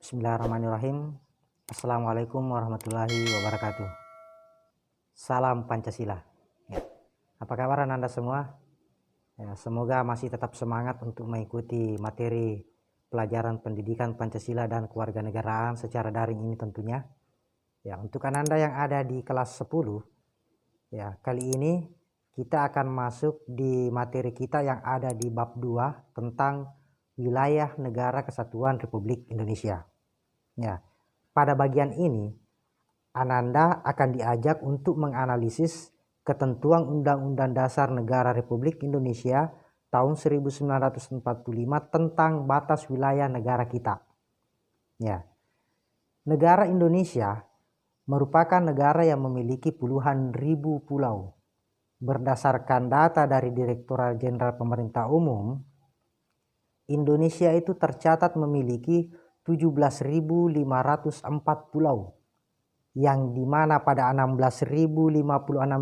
Bismillahirrahmanirrahim. Assalamualaikum warahmatullahi wabarakatuh. Salam Pancasila. Ya. Apa kabar Anda semua? Ya, semoga masih tetap semangat untuk mengikuti materi pelajaran pendidikan Pancasila dan kewarganegaraan secara daring ini tentunya. Ya, untuk Anda yang ada di kelas 10, ya, kali ini kita akan masuk di materi kita yang ada di bab 2 tentang wilayah negara kesatuan Republik Indonesia. Ya, pada bagian ini Ananda akan diajak untuk menganalisis ketentuan Undang-Undang Dasar Negara Republik Indonesia tahun 1945 tentang batas wilayah negara kita. Ya. Negara Indonesia merupakan negara yang memiliki puluhan ribu pulau. Berdasarkan data dari Direktorat Jenderal Pemerintah Umum, Indonesia itu tercatat memiliki 17.504 pulau, yang dimana pada 16.056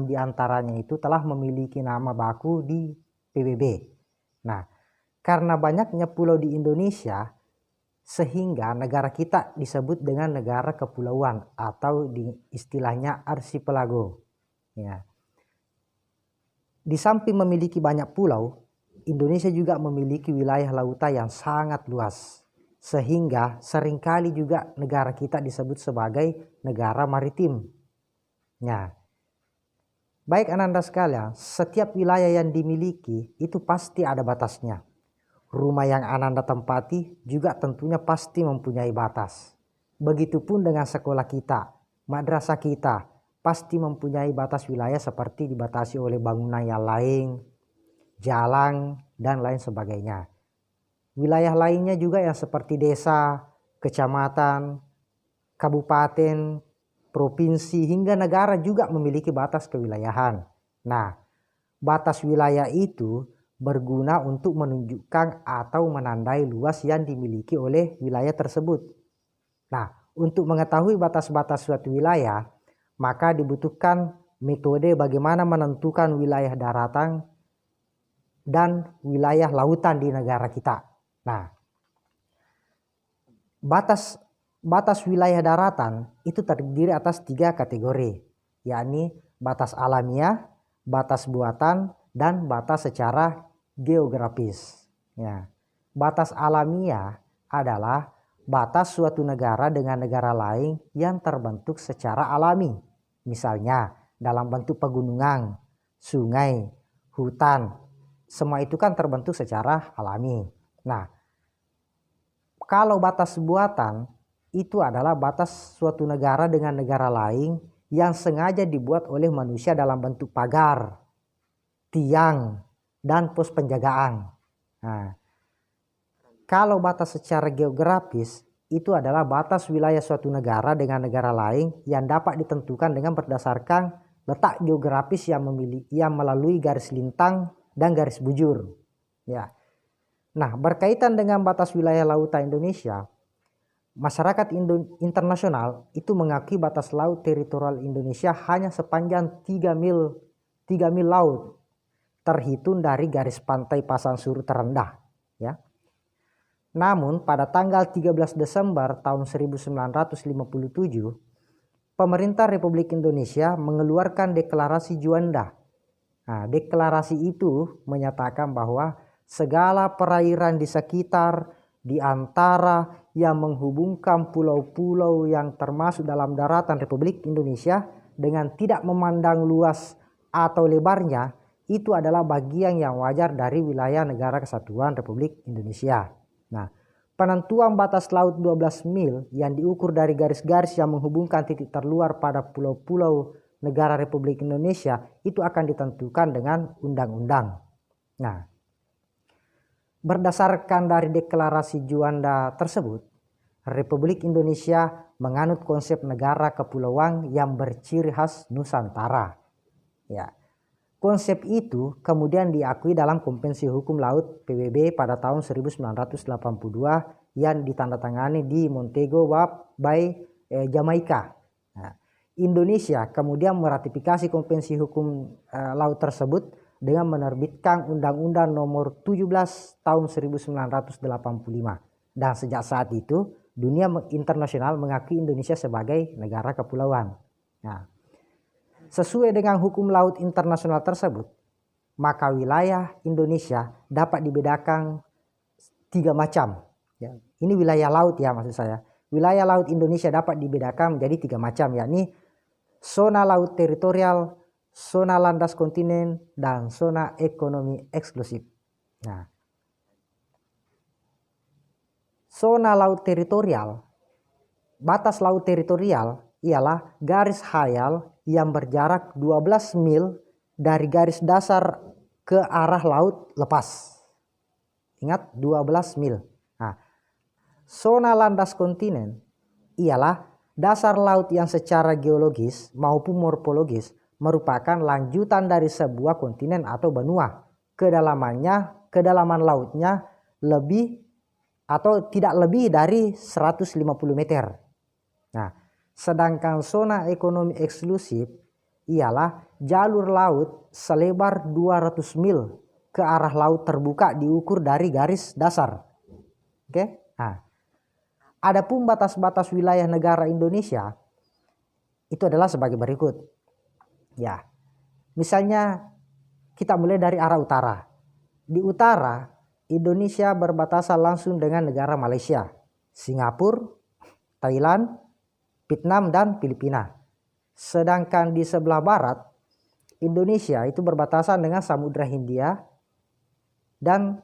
diantaranya itu telah memiliki nama baku di PBB. Nah, karena banyaknya pulau di Indonesia, sehingga negara kita disebut dengan negara kepulauan atau di istilahnya arsipelago. Ya. Di samping memiliki banyak pulau, Indonesia juga memiliki wilayah lautan yang sangat luas, sehingga seringkali juga negara kita disebut sebagai negara maritim. Nah, baik Ananda sekalian, setiap wilayah yang dimiliki itu pasti ada batasnya. Rumah yang Ananda tempati juga tentunya pasti mempunyai batas. Begitupun dengan sekolah kita, madrasah kita, pasti mempunyai batas wilayah seperti dibatasi oleh bangunan yang lain, jalan, dan lain sebagainya. Wilayah lainnya juga yang seperti desa, kecamatan, kabupaten, provinsi, hingga negara juga memiliki batas kewilayahan. Nah, batas wilayah itu berguna untuk menunjukkan atau menandai luas yang dimiliki oleh wilayah tersebut. Nah, untuk mengetahui batas-batas suatu wilayah, maka dibutuhkan metode bagaimana menentukan wilayah daratan dan wilayah lautan di negara kita. Nah, batas wilayah daratan itu terdiri atas 3 kategori, yakni batas alamiah, batas buatan, dan batas secara geografis. Ya. Batas alamiah adalah batas suatu negara dengan negara lain yang terbentuk secara alami. Misalnya dalam bentuk pegunungan, sungai, hutan, semua itu kan terbentuk secara alami. Nah, kalau batas buatan itu adalah batas suatu negara dengan negara lain yang sengaja dibuat oleh manusia dalam bentuk pagar, tiang, dan pos penjagaan. Nah, kalau batas secara geografis itu adalah batas wilayah suatu negara dengan negara lain yang dapat ditentukan dengan berdasarkan letak geografis yang melalui garis lintang dan garis bujur. Ya. Nah, berkaitan dengan batas wilayah lautan Indonesia, masyarakat internasional itu mengakui batas laut teritorial Indonesia hanya sepanjang 3 mil laut, terhitung dari garis pantai pasang surut terendah. Ya. Namun pada tanggal 13 Desember tahun 1957, pemerintah Republik Indonesia mengeluarkan deklarasi Juanda. Nah, deklarasi itu menyatakan bahwa segala perairan di sekitar, di antara yang menghubungkan pulau-pulau yang termasuk dalam daratan Republik Indonesia dengan tidak memandang luas atau lebarnya, itu adalah bagian yang wajar dari wilayah negara kesatuan Republik Indonesia. Nah, penentuan batas laut 12 mil yang diukur dari garis-garis yang menghubungkan titik terluar pada pulau-pulau negara Republik Indonesia itu akan ditentukan dengan undang-undang. Nah, berdasarkan dari deklarasi Juanda tersebut, Republik Indonesia menganut konsep negara kepulauan yang berciri khas Nusantara. Ya. Konsep itu kemudian diakui dalam Konvensi Hukum Laut PBB pada tahun 1982 yang ditandatangani di Montego Bay, Jamaika. Nah, Indonesia kemudian meratifikasi Konvensi Hukum Laut tersebut dengan menerbitkan Undang-Undang Nomor 17 Tahun 1985. Dan sejak saat itu dunia internasional mengakui Indonesia sebagai negara kepulauan. Nah, sesuai dengan hukum laut internasional tersebut, maka wilayah Indonesia dapat dibedakan 3 macam. Ya, ini wilayah laut ya maksud saya. Wilayah laut Indonesia dapat dibedakan menjadi 3 macam, yakni zona laut teritorial, zona landas kontinen, dan zona ekonomi eksklusif. Nah, zona laut teritorial, batas laut teritorial ialah garis hayal yang berjarak 12 mil dari garis dasar ke arah laut lepas. Ingat, 12 mil. Nah, zona landas kontinen ialah dasar laut yang secara geologis maupun morfologis merupakan lanjutan dari sebuah kontinen atau benua. Kedalaman lautnya lebih atau tidak lebih dari 150 meter. Nah, sedangkan zona ekonomi eksklusif ialah jalur laut selebar 200 mil ke arah laut terbuka diukur dari garis dasar. Oke? Nah, adapun batas-batas wilayah negara Indonesia itu adalah sebagai berikut. Ya. Misalnya kita mulai dari arah utara. Di utara Indonesia berbatasan langsung dengan negara Malaysia, Singapura, Thailand, Vietnam, dan Filipina. Sedangkan di sebelah barat, Indonesia itu berbatasan dengan Samudra Hindia dan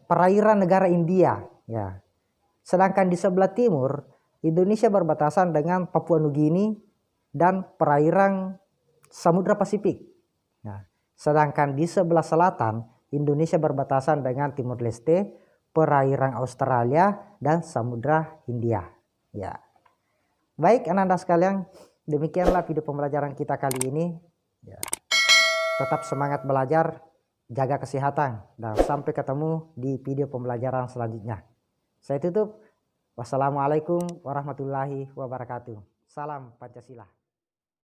perairan negara India. Ya. Sedangkan di sebelah timur, Indonesia berbatasan dengan Papua Nugini dan perairan Samudra Pasifik. Nah, sedangkan di sebelah selatan, Indonesia berbatasan dengan Timur Leste, perairan Australia, dan Samudra Hindia. Ya. Baik anak-anak sekalian, demikianlah video pembelajaran kita kali ini. Ya. Tetap semangat belajar, jaga kesehatan, dan sampai ketemu di video pembelajaran selanjutnya. Saya tutup. Wassalamualaikum warahmatullahi wabarakatuh. Salam Pancasila.